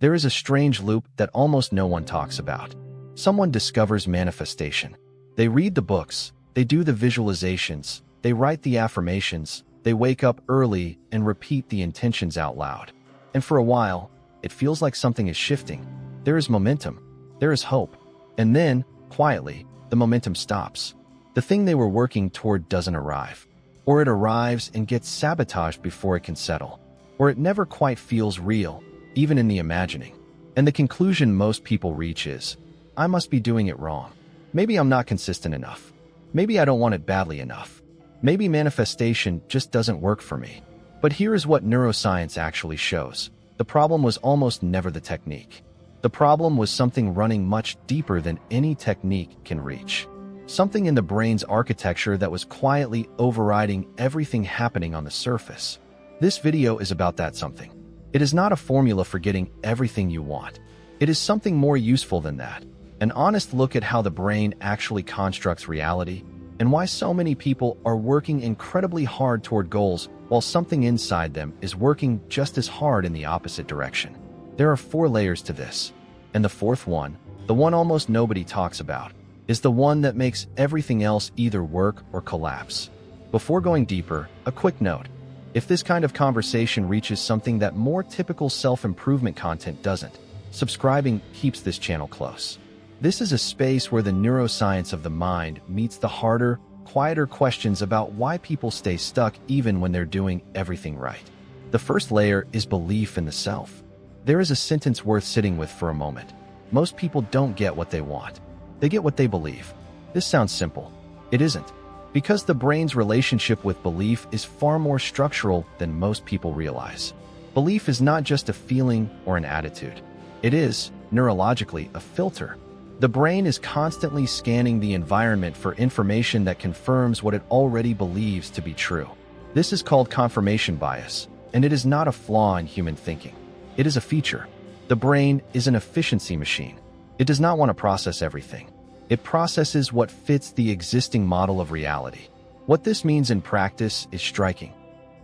There is a strange loop that almost no one talks about. Someone discovers manifestation. They read the books, they do the visualizations, they write the affirmations, they wake up early and repeat the intentions out loud. And for a while, it feels like something is shifting. There is momentum. There is hope. And then, quietly, the momentum stops. The thing they were working toward doesn't arrive. Or it arrives and gets sabotaged before it can settle. Or it never quite feels real, even in the imagining. And the conclusion most people reach is, I must be doing it wrong. Maybe I'm not consistent enough. Maybe I don't want it badly enough. Maybe manifestation just doesn't work for me. But here is what neuroscience actually shows. The problem was almost never the technique. The problem was something running much deeper than any technique can reach. Something in the brain's architecture that was quietly overriding everything happening on the surface. This video is about that something. It is not a formula for getting everything you want. It is something more useful than that. An honest look at how the brain actually constructs reality, and why so many people are working incredibly hard toward goals while something inside them is working just as hard in the opposite direction. There are 4 layers to this, and the 4th one, the one almost nobody talks about, is the one that makes everything else either work or collapse. Before going deeper, a quick note. If this kind of conversation reaches something that more typical self-improvement content doesn't, subscribing keeps this channel close. This is a space where the neuroscience of the mind meets the harder, quieter questions about why people stay stuck even when they're doing everything right. The first layer is belief in the self. There is a sentence worth sitting with for a moment. Most people don't get what they want. They get what they believe. This sounds simple. It isn't. Because the brain's relationship with belief is far more structural than most people realize. Belief is not just a feeling or an attitude. It is, neurologically, a filter. The brain is constantly scanning the environment for information that confirms what it already believes to be true. This is called confirmation bias, and it is not a flaw in human thinking. It is a feature. The brain is an efficiency machine. It does not want to process everything. It processes what fits the existing model of reality. What this means in practice is striking.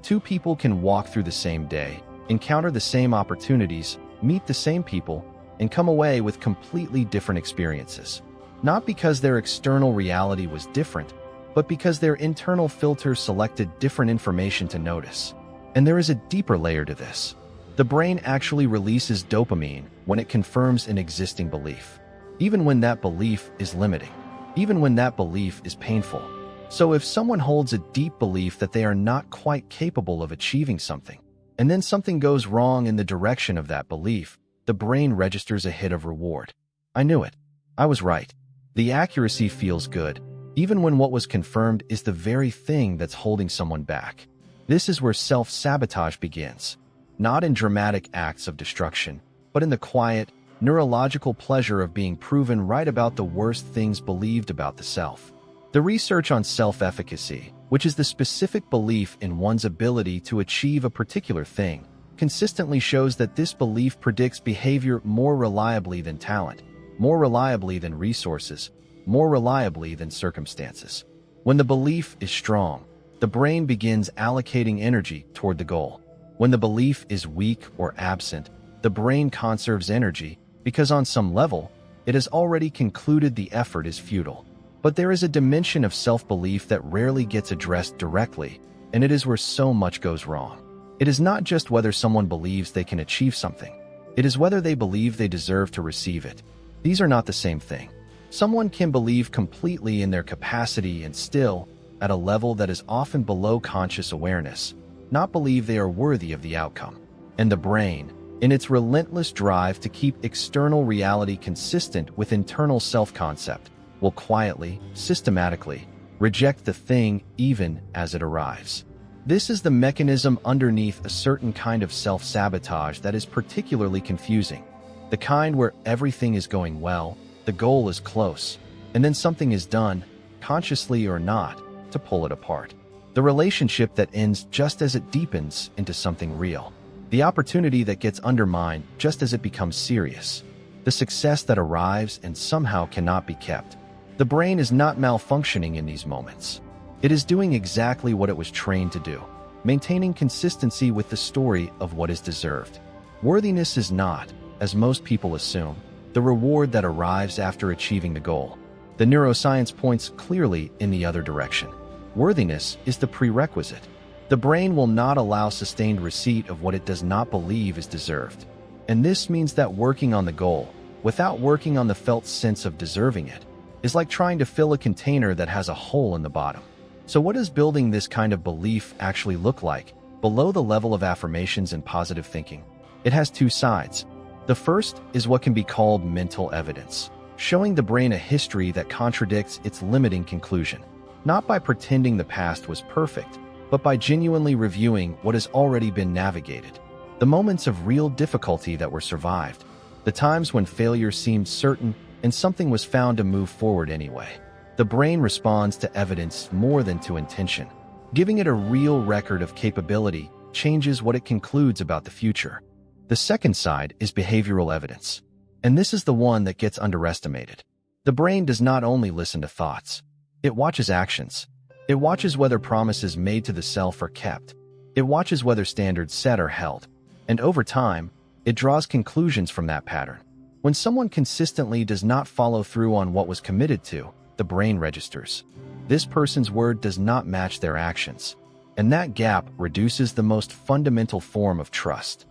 2 people can walk through the same day, encounter the same opportunities, meet the same people, and come away with completely different experiences. Not because their external reality was different, but because their internal filter selected different information to notice. And there is a deeper layer to this. The brain actually releases dopamine when it confirms an existing belief, even when that belief is limiting, even when that belief is painful. So if someone holds a deep belief that they are not quite capable of achieving something, and then something goes wrong in the direction of that belief, the brain registers a hit of reward. I knew it. I was right. The accuracy feels good, even when what was confirmed is the very thing that's holding someone back. This is where self-sabotage begins. Not in dramatic acts of destruction, but in the quiet, neurological pleasure of being proven right about the worst things believed about the self. The research on self-efficacy, which is the specific belief in one's ability to achieve a particular thing, consistently shows that this belief predicts behavior more reliably than talent, more reliably than resources, more reliably than circumstances. When the belief is strong, the brain begins allocating energy toward the goal. When the belief is weak or absent, the brain conserves energy because on some level, it has already concluded the effort is futile. But there is a dimension of self-belief that rarely gets addressed directly, and it is where so much goes wrong. It is not just whether someone believes they can achieve something. It is whether they believe they deserve to receive it. These are not the same thing. Someone can believe completely in their capacity and still, at a level that is often below conscious awareness, not believe they are worthy of the outcome. And the brain, in its relentless drive to keep external reality consistent with internal self-concept, will quietly, systematically, reject the thing even as it arrives. This is the mechanism underneath a certain kind of self-sabotage that is particularly confusing. The kind where everything is going well, the goal is close, and then something is done, consciously or not, to pull it apart. The relationship that ends just as it deepens into something real. The opportunity that gets undermined just as it becomes serious. The success that arrives and somehow cannot be kept. The brain is not malfunctioning in these moments. It is doing exactly what it was trained to do, maintaining consistency with the story of what is deserved. Worthiness is not, as most people assume, the reward that arrives after achieving the goal. The neuroscience points clearly in the other direction. Worthiness is the prerequisite. The brain will not allow sustained receipt of what it does not believe is deserved. And this means that working on the goal, without working on the felt sense of deserving it, is like trying to fill a container that has a hole in the bottom. So what does building this kind of belief actually look like, below the level of affirmations and positive thinking? It has two sides. The first is what can be called mental evidence, showing the brain a history that contradicts its limiting conclusion, not by pretending the past was perfect, but by genuinely reviewing what has already been navigated. The moments of real difficulty that were survived, the times when failure seemed certain and something was found to move forward anyway. The brain responds to evidence more than to intention. Giving it a real record of capability changes what it concludes about the future. The second side is behavioral evidence. And this is the one that gets underestimated. The brain does not only listen to thoughts. It watches actions. It watches whether promises made to the self are kept. It watches whether standards set are held. And over time, it draws conclusions from that pattern. When someone consistently does not follow through on what was committed to, the brain registers. This person's word does not match their actions. And that gap reduces the most fundamental form of trust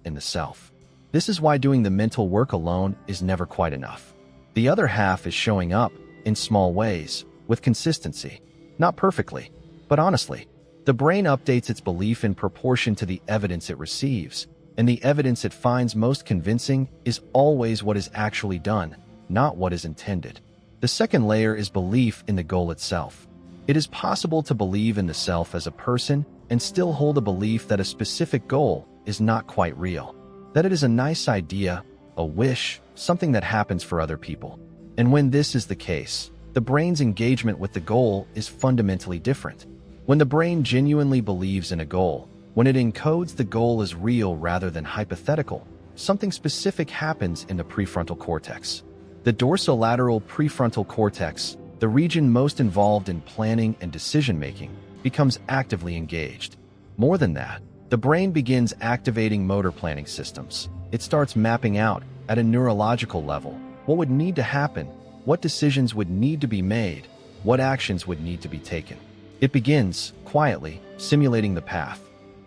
in the self. This is why doing the mental work alone is never quite enough. The other half is showing up, in small ways, with consistency. Not perfectly, but honestly. The brain updates its belief in proportion to the evidence it receives, and the evidence it finds most convincing is always what is actually done, not what is intended. The second layer is belief in the goal itself. It is possible to believe in the self as a person and still hold a belief that a specific goal is not quite real, that it is a nice idea, a wish, something that happens for other people. And when this is the case, the brain's engagement with the goal is fundamentally different. When the brain genuinely believes in a goal, when it encodes the goal as real rather than hypothetical, something specific happens in the prefrontal cortex. The dorsolateral prefrontal cortex, the region most involved in planning and decision-making, becomes actively engaged. More than that, the brain begins activating motor planning systems. It starts mapping out, at a neurological level, what would need to happen, what decisions would need to be made, what actions would need to be taken. It begins, quietly, simulating the path.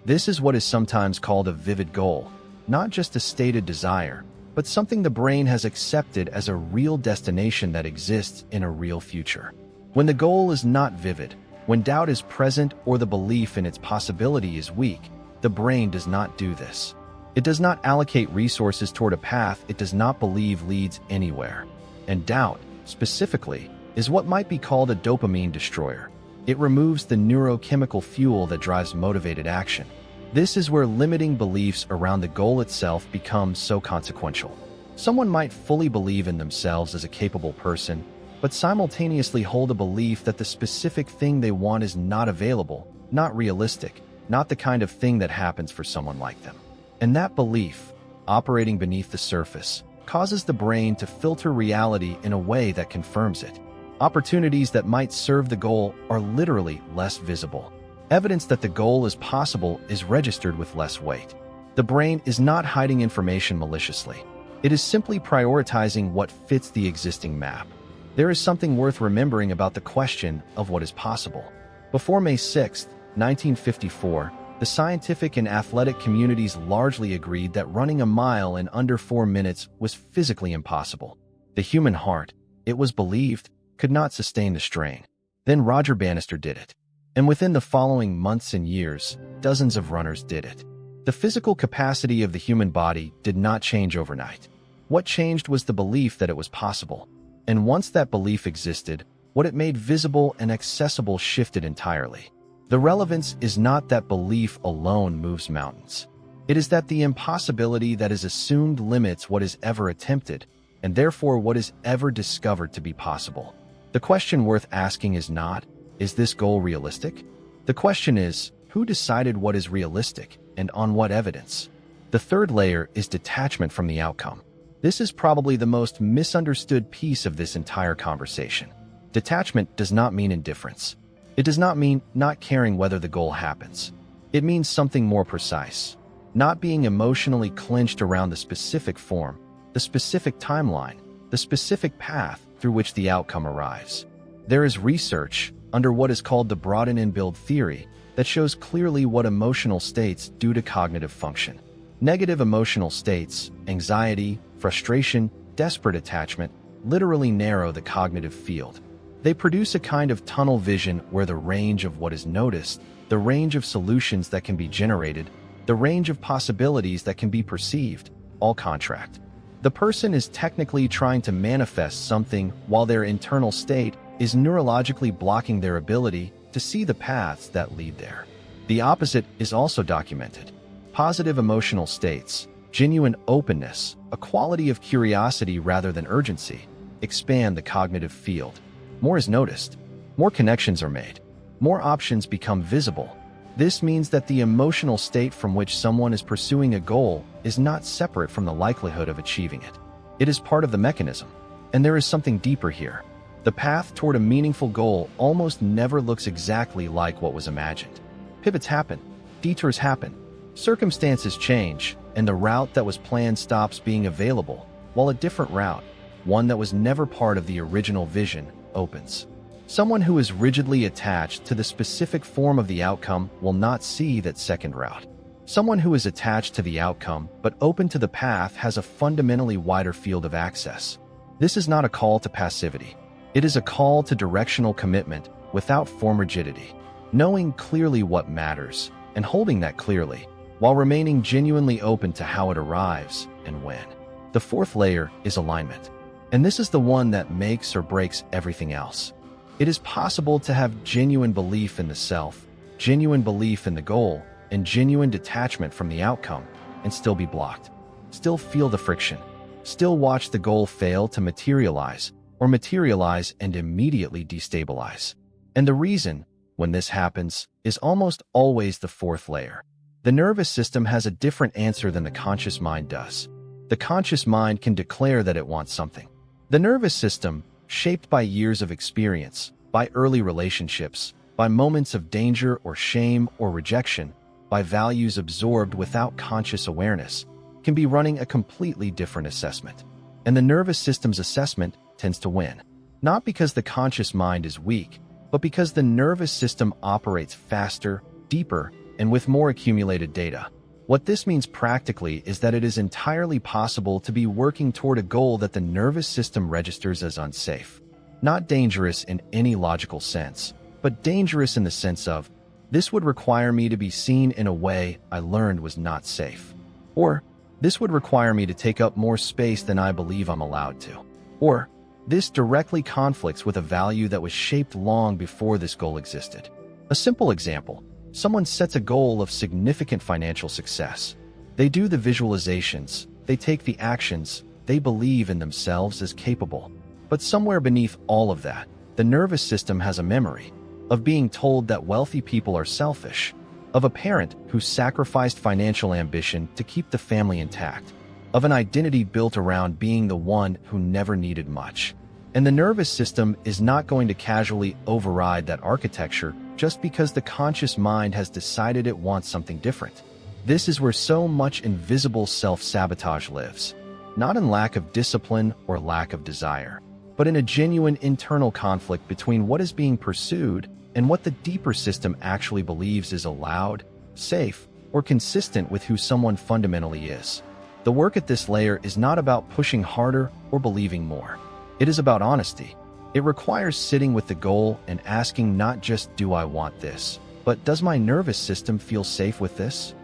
This is what is sometimes called a vivid goal, not just a stated desire, but something the brain has accepted as a real destination that exists in a real future. When the goal is not vivid, when doubt is present or the belief in its possibility is weak, the brain does not do this. It does not allocate resources toward a path it does not believe leads anywhere. And doubt, specifically, is what might be called a dopamine destroyer. It removes the neurochemical fuel that drives motivated action. This is where limiting beliefs around the goal itself become so consequential. Someone might fully believe in themselves as a capable person, but simultaneously hold a belief that the specific thing they want is not available, not realistic, not the kind of thing that happens for someone like them. And that belief, operating beneath the surface, causes the brain to filter reality in a way that confirms it. Opportunities that might serve the goal are literally less visible. Evidence that the goal is possible is registered with less weight. The brain is not hiding information maliciously. It is simply prioritizing what fits the existing map. There is something worth remembering about the question of what is possible. Before May 6, 1954, the scientific and athletic communities largely agreed that running a mile in under 4 minutes was physically impossible. The human heart, it was believed, could not sustain the strain. Then Roger Bannister did it. And within the following months and years, dozens of runners did it. The physical capacity of the human body did not change overnight. What changed was the belief that it was possible. And once that belief existed, what it made visible and accessible shifted entirely. The relevance is not that belief alone moves mountains. It is that the impossibility that is assumed limits what is ever attempted, and therefore what is ever discovered to be possible. The question worth asking is not, is this goal realistic? The question is, who decided what is realistic, and on what evidence? The third layer is detachment from the outcome. This is probably the most misunderstood piece of this entire conversation. Detachment does not mean indifference. It does not mean not caring whether the goal happens. It means something more precise. not being emotionally clenched around the specific form, the specific timeline, the specific path through which the outcome arrives. There is research under what is called the broaden-and-build theory that shows clearly what emotional states do to cognitive function. Negative emotional states, anxiety, frustration, desperate attachment, literally narrow the cognitive field. They produce a kind of tunnel vision where the range of what is noticed, the range of solutions that can be generated, the range of possibilities that can be perceived, all contract. The person is technically trying to manifest something while their internal state is neurologically blocking their ability to see the paths that lead there. The opposite is also documented. Positive emotional states, genuine openness, a quality of curiosity rather than urgency, expand the cognitive field. More is noticed. More connections are made. More options become visible. This means that the emotional state from which someone is pursuing a goal is not separate from the likelihood of achieving it. It is part of the mechanism. And there is something deeper here. The path toward a meaningful goal almost never looks exactly like what was imagined. Pivots happen. Detours happen. Circumstances change, and the route that was planned stops being available, while a different route, one that was never part of the original vision, opens. Someone who is rigidly attached to the specific form of the outcome will not see that second route. Someone who is attached to the outcome but open to the path has a fundamentally wider field of access. This is not a call to passivity. It is a call to directional commitment without form rigidity, knowing clearly what matters and holding that clearly, while remaining genuinely open to how it arrives and when. The fourth layer is alignment. And this is the one that makes or breaks everything else. It is possible to have genuine belief in the self, genuine belief in the goal, and genuine detachment from the outcome, and still be blocked. Still feel the friction. Still watch the goal fail to materialize, or materialize and immediately destabilize. And the reason, when this happens, is almost always the fourth layer. The nervous system has a different answer than the conscious mind does. The conscious mind can declare that it wants something. The nervous system, shaped by years of experience, by early relationships, by moments of danger or shame or rejection, by values absorbed without conscious awareness, can be running a completely different assessment. And the nervous system's assessment tends to win. Not because the conscious mind is weak, but because the nervous system operates faster, deeper, and with more accumulated data. What this means practically is that it is entirely possible to be working toward a goal that the nervous system registers as unsafe. Not dangerous in any logical sense, but dangerous in the sense of, this would require me to be seen in a way I learned was not safe. Or, this would require me to take up more space than I believe I'm allowed to. Or, this directly conflicts with a value that was shaped long before this goal existed. A simple example. Someone sets a goal of significant financial success. They do the visualizations, they take the actions, they believe in themselves as capable. But somewhere beneath all of that, the nervous system has a memory of being told that wealthy people are selfish, of a parent who sacrificed financial ambition to keep the family intact, of an identity built around being the one who never needed much. And the nervous system is not going to casually override that architecture just because the conscious mind has decided it wants something different. This is where so much invisible self-sabotage lives, not in lack of discipline or lack of desire, but in a genuine internal conflict between what is being pursued and what the deeper system actually believes is allowed, safe, or consistent with who someone fundamentally is. The work at this layer is not about pushing harder or believing more. It is about honesty. It requires sitting with the goal and asking not just, do I want this, but does my nervous system feel safe with this?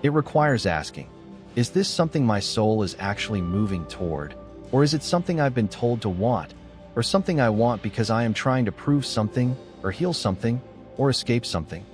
It requires asking, is this something my soul is actually moving toward? Or is it something I've been told to want? Or something I want because I am trying to prove something, or heal something, or escape something?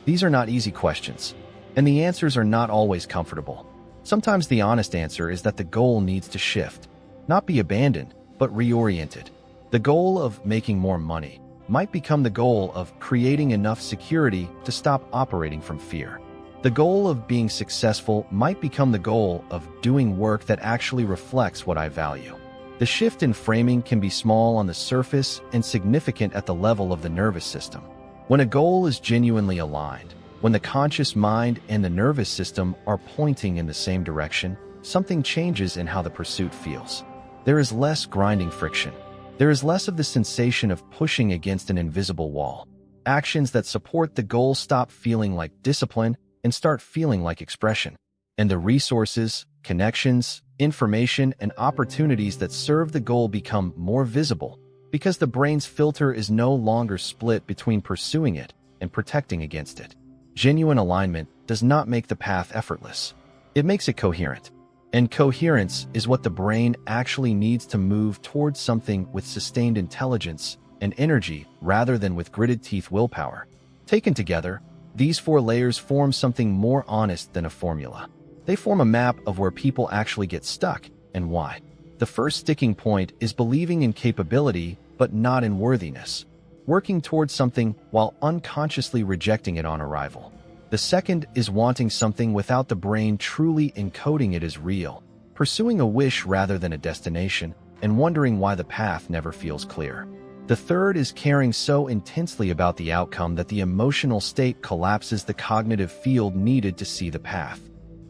These are not easy questions, and the answers are not always comfortable. Sometimes the honest answer is that the goal needs to shift, not be abandoned, but reoriented. The goal of making more money might become the goal of creating enough security to stop operating from fear. The goal of being successful might become the goal of doing work that actually reflects what I value. The shift in framing can be small on the surface and significant at the level of the nervous system. When a goal is genuinely aligned, When the conscious mind and the nervous system are pointing in the same direction, something changes in how the pursuit feels. There is less grinding friction. There is less of the sensation of pushing against an invisible wall. Actions that support the goal stop feeling like discipline and start feeling like expression. And the resources, connections, information, and opportunities that serve the goal become more visible because the brain's filter is no longer split between pursuing it and protecting against it. Genuine alignment does not make the path effortless. It makes it coherent. And coherence is what the brain actually needs to move towards something with sustained intelligence and energy rather than with gritted teeth willpower. Taken together, these 4 layers form something more honest than a formula. They form a map of where people actually get stuck and why. The first sticking point is believing in capability but not in worthiness, working towards something while unconsciously rejecting it on arrival. The second is wanting something without the brain truly encoding it as real, pursuing a wish rather than a destination, and wondering why the path never feels clear. The third is caring so intensely about the outcome that the emotional state collapses the cognitive field needed to see the path.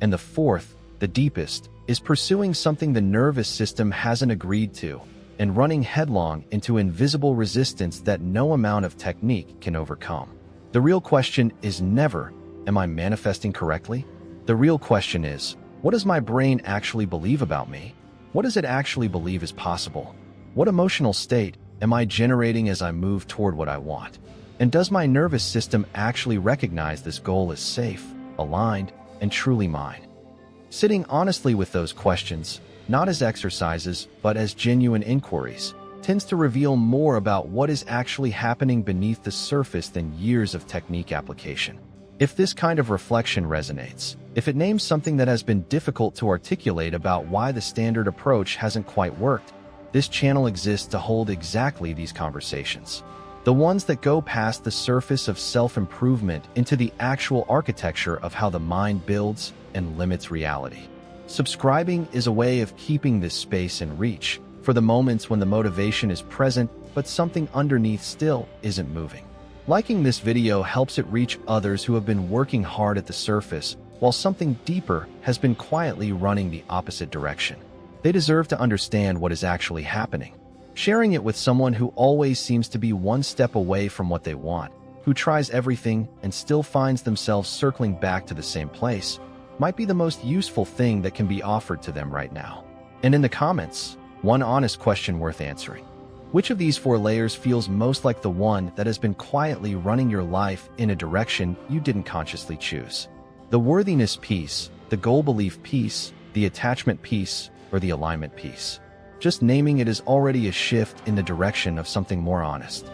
And the fourth, the deepest, is pursuing something the nervous system hasn't agreed to, and running headlong into invisible resistance that no amount of technique can overcome. The real question is never, am I manifesting correctly? The real question is, what does my brain actually believe about me? What does it actually believe is possible? What emotional state am I generating as I move toward what I want? And does my nervous system actually recognize this goal as safe, aligned, and truly mine? Sitting honestly with those questions, not as exercises, but as genuine inquiries, tends to reveal more about what is actually happening beneath the surface than years of technique application. If this kind of reflection resonates, if it names something that has been difficult to articulate about why the standard approach hasn't quite worked, this channel exists to hold exactly these conversations. The ones that go past the surface of self-improvement into the actual architecture of how the mind builds and limits reality. Subscribing is a way of keeping this space in reach for the moments when the motivation is present but something underneath still isn't moving. Liking this video helps it reach others who have been working hard at the surface while something deeper has been quietly running the opposite direction. They deserve to understand what is actually happening. Sharing it with someone who always seems to be one step away from what they want, who tries everything and still finds themselves circling back to the same place, might be the most useful thing that can be offered to them right now. And in the comments, one honest question worth answering. Which of these 4 layers feels most like the one that has been quietly running your life in a direction you didn't consciously choose? The worthiness piece, the goal belief piece, the attachment piece, or the alignment piece? Just naming it is already a shift in the direction of something more honest.